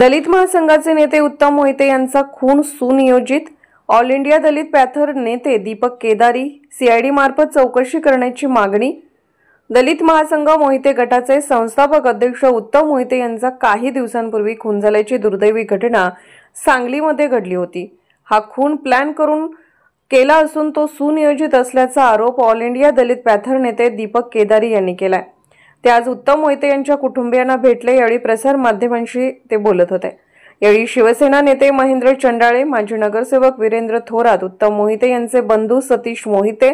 दलित महासंघाचे नेते उत्तम मोहिते यांचा खून सुनियोजित। ऑल इंडिया दलित पॅथर नेते दीपक केदारी सीआयडी मार्फत चौकशी करण्याची मागणी। दलित महासंघ मोहिते गटाचे संस्थापक अध्यक्ष उत्तम मोहिते यांचा काही दिवसांपूर्वी खून झाल्याची दुर्दैवी घटना सांगलीमध्ये घडली होती। हा खून प्लॅन करून केला असून तो सुनियोजित असल्याचा आरोप ऑल इंडिया दलित पॅथर नेते दीपक केदारी यांनी केलाय। ते आज उत्तम मोहिते यांच्या कुटुंबियांना भेटले। यावेळी प्रसार माध्यमांशी ते बोलत होते। यावेळी शिवसेना नेते महेंद्र चंडाळे, माजी नगरसेवक वीरेंद्र थोरात, उत्तम मोहिते यांचे बंधू सतीश मोहिते,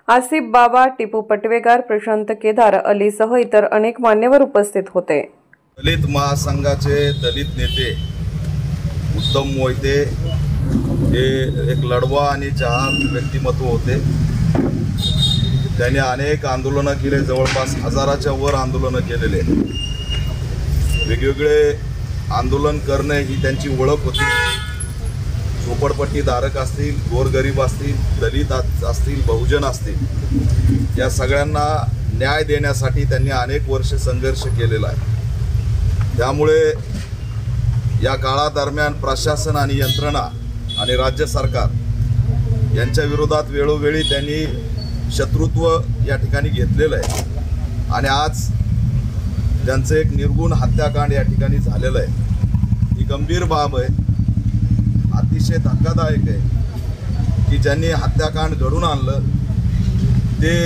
आसिफ बाबा, टिपू पटवेगार, प्रशांत केदार अलीसह इतर अनेक मान्यवर उपस्थित होते। दलित महासंघाचे दलित नेते उत्तम मोहिते हे एक लढवा आणि जहाल व्यक्तिमत्व होते। त्यांनी अनेक आंदोलनं केले, जवळपास हजाराच्या वर आंदोलनं केलेले। वेगवेगळे आंदोलन करणे ही त्यांची ओळख होती। झोपडपट्टीधारक असतील, गोरगरीब असतील, दलित असतील, बहुजन असतील, या सगळ्यांना न्याय देण्यासाठी त्यांनी अनेक वर्ष संघर्ष केलेला आहे। त्यामुळे या काळादरम्यान प्रशासन आणि यंत्रणा आणि राज्य सरकार यांच्या विरोधात वेळोवेळी त्यांनी शत्रुत्व या ठिकाणी घेतलेलं आहे आणि आज त्यांचं एक निर्गुण हत्याकांड या ठिकाणी झालेलं आहे। ही गंभीर बाब आहे, अतिशय धक्कादायक आहे की ज्यांनी हत्याकांड घडून आणलं ते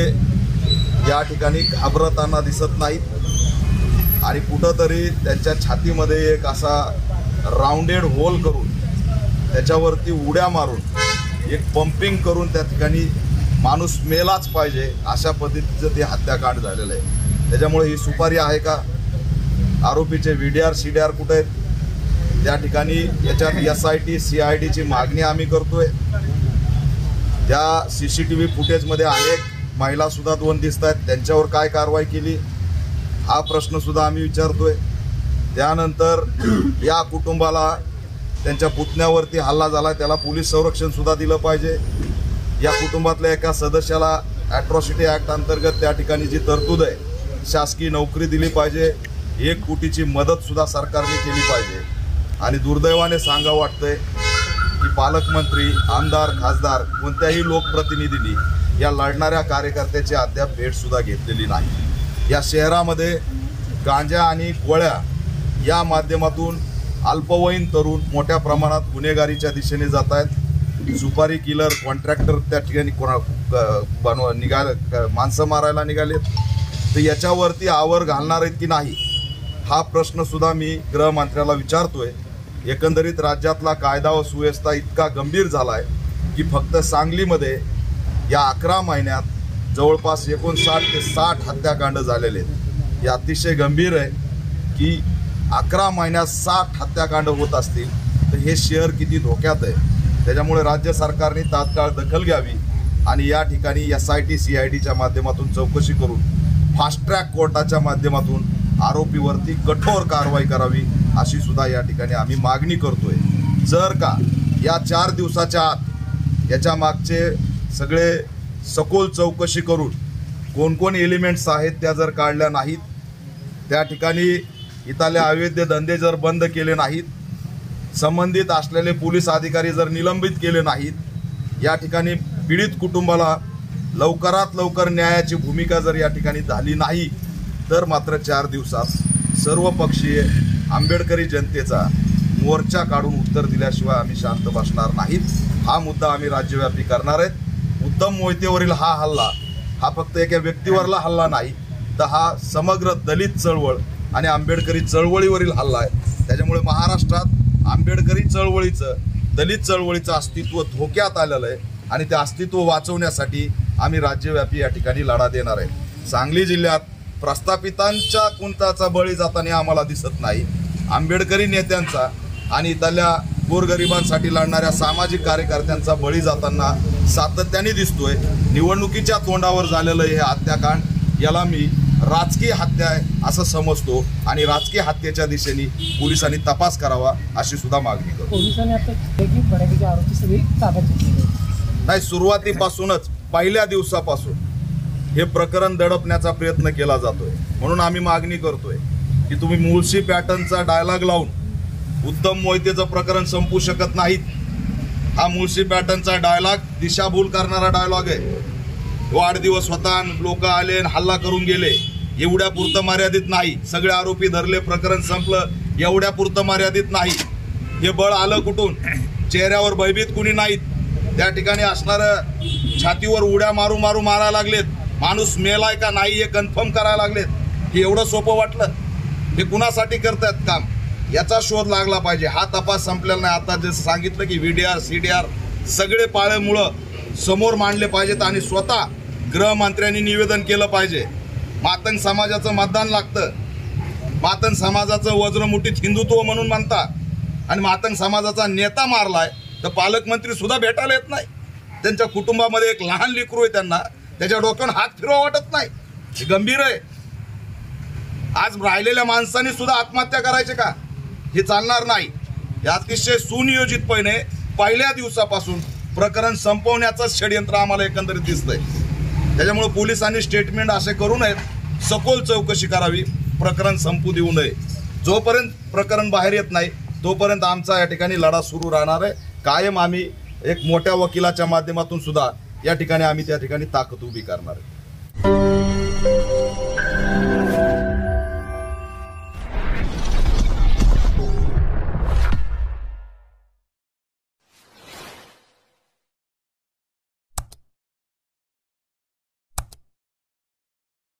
या ठिकाणी घाबरताना दिसत नाहीत आणि कुठंतरी त्यांच्या छातीमध्ये एक असा राऊंडेड होल करून त्याच्यावरती उड्या मारून एक पंपिंग करून त्या ठिकाणी माणूस मेलाच पाहिजे अशा पद्धतीचं ते हत्याकांड झालेलं आहे। त्याच्यामुळे ही सुपारी आहे का? आरोपीचे VDR CDR कुठे आहेत? त्या ठिकाणी याच्यात SIT CID ची मागणी आम्ही करतोय। त्या CCTV फुटेजमध्ये अनेक महिला सुद्धा 2 दिसत आहेत, त्यांच्यावर काय कारवाई केली हा प्रश्न सुद्धा आम्ही विचारतोय। त्यानंतर या कुटुंबाला त्यांच्या पुतण्यावरती हल्ला झाला, त्याला पोलीस संरक्षण सुद्धा दिलं पाहिजे। या कुटुंबातल्या एका सदस्याला ॲट्रॉसिटी ॲक्ट अंतर्गत त्या ठिकाणी जी तरतूद आहे शासकीय नोकरी दिली पाहिजे। 1 कोटीची मदत सुद्धा सरकारने केली पाहिजे। आणि दुर्दैवाने सांगावं वाटतंय की पालकमंत्री, आमदार, खासदार कोणत्याही लोकप्रतिनिधींनी या लढणाऱ्या कार्यकर्त्याची अद्याप भेट सुद्धा घेतलेली नाही। या शहरामध्ये गांजा आणि गोळ्या या माध्यमातून अल्पवयीन तरुण मोठ्या प्रमाणात गुन्हेगारीच्या दिशेने जात आहेत। सुपारी किलर, कॉन्ट्रॅक्टर त्या ठिकाणी माणसं मारायला निघालेत, तर याच्यावरती आवर घालणार आहेत की नाही हा प्रश्न सुद्धा मी गृहमंत्र्याला विचारतोय। एकंदरीत राज्यातला कायदा व सुव्यवस्था इतका गंभीर झाला आहे की फक्त सांगलीमध्ये या 11 महिन्यात जवळपास 59 ते 60 हत्याकांड झालेले आहेत। हे अतिशय गंभीर आहे की 11 महिन्यात 60 हत्याकांड होत असतील तर हे शहर किती धोक्यात आहे। त्याच्यामुळे राज्य सरकारने तात्काळ दखल घ्यावी आणि या ठिकाणी SIT CIDच्या माध्यमातून चौकशी करून फास्ट ट्रॅक कोर्टाच्या माध्यमातून आरोपीवरती कठोर कारवाई करावी अशी सुद्धा या ठिकाणी आम्ही मागणी करतोय। जर का या 4 दिवसाच्या आत याच्या मागचे सगळे सखोल चौकशी करून कोण एलिमेंट्स आहेत त्या जर काढल्या नाहीत, त्या ठिकाणी इथले अवैध धंदे जर बंद केले नाहीत, संबंधित असलेले पोलीस अधिकारी जर निलंबित केले नाहीत, या ठिकाणी पीडित कुटुंबाला लवकरात लवकर न्यायाची भूमिका जर या ठिकाणी झाली नाही तर मात्र 4 दिवसात सर्वपक्षीय आंबेडकरी जनतेचा मोर्चा काढून उत्तर दिल्याशिवाय आम्ही शांत बसणार नाहीत। हा मुद्दा आम्ही राज्यव्यापी करणार आहेत। उत्तम मोहितेवरील हा हल्ला हा फक्त एका व्यक्तीवरला हल्ला नाही, तर हा समग्र दलित चळवळ आणि आंबेडकरी चळवळीवरील हल्ला आहे। त्याच्यामुळे महाराष्ट्रात आंबेडकरी चळवळीचं, दलित चळवळीचं अस्तित्व धोक्यात आलेलं आहे आणि ते अस्तित्व वाचवण्यासाठी आम्ही राज्यव्यापी या ठिकाणी लढा देणार आहे। सांगली जिल्ह्यात प्रस्थापितांच्या कुंताचा बळी जाताना आम्हाला दिसत नाही, आंबेडकरी नेत्यांचा आणि इथल्या गोरगरिबांसाठी लढणाऱ्या सामाजिक कार्यकर्त्यांचा बळी जाताना सातत्याने दिसतोय। निवडणुकीच्या तोंडावर झालेलं हे हत्याकांड याला मी राजकीय हत्या आहे असं समजतो आणि राजकीय हत्येच्या दिशेने पोलिसांनी तपास करावा अशी सुद्धा मागणी करतो। पोलिसांनी आता आरोपी सगळी ताब्यात घेतली नाही, सुरुवातीपासूनच पहिल्या दिवसापासून हे प्रकरण दडपण्याचा प्रयत्न केला जातोय। म्हणून आम्ही मागणी करतोय की तुम्ही मुळशी पॅटर्नचा डायलॉग लावून उत्तम मोहितेचं प्रकरण संपू शकत नाहीत. हा मुळशी पॅटर्नचा डायलॉग दिशाभूल करणारा डायलॉग आहे. वाढदिवस होता, लोक आले हल्ला करून गेले, एवढ्या पुरतं मर्यादित नाही. सगळे आरोपी धरले, प्रकरण संपलं, एवढ्या पुरतं मर्यादित नाही. हे बळ आलं कुठून? चेहऱ्यावर भयभीत कुणी नाहीत. त्या ठिकाणी असणारं छातीवर उड्या मारू मारू मारायला लागलेत. माणूस मेलाय का नाही हे कन्फर्म करायला लागलेत. हे एवढं सोपं वाटलं? हे कुणासाठी करतात काम? याचा शोध लागला पाहिजे. हा तपास संपलेला नाही. आता जे सांगितलं की VDR CDR सगळे पाळेमुळं समोर मांडले पाहिजेत आणि स्वतः गृहमंत्र्यांनी निवेदन केलं पाहिजे. मातंग समाजाचं मतदान लागतं. मातंग समाजाचं वज्रमुठीत हिंदुत्व म्हणून म्हणता आणि मातंग समाजाचा नेता मारलाय तर पालकमंत्री सुद्धा भेटायला येत नाही. त्यांच्या कुटुंबामध्ये एक लहान लेकरू आहे, त्यांना त्याच्या डोक्यावर हात फिरवा वाटत नाही. हे गंभीर आहे. आज राहिलेल्या माणसांनी सुद्धा आत्महत्या करायचे का? हे चालणार नाही. हे अतिशय सुनियोजितपणे पहिल्या दिवसापासून प्रकरण संपवण्याचं षडयंत्र आम्हाला एकंदरीत दिसतंय. त्याच्यामुळे पोलिसांनी स्टेटमेंट असे करू नयेत, सखोल चौकशी करावी, प्रकरण संपू देऊ नये. जोपर्यंत प्रकरण बाहेर येत नाही तोपर्यंत आमचा या ठिकाणी लढा सुरू राहणार आहे. कायम आम्ही एक मोठ्या वकिलाच्या माध्यमातून सुद्धा या ठिकाणी आम्ही त्या ठिकाणी ताकद उभी करणार आहे.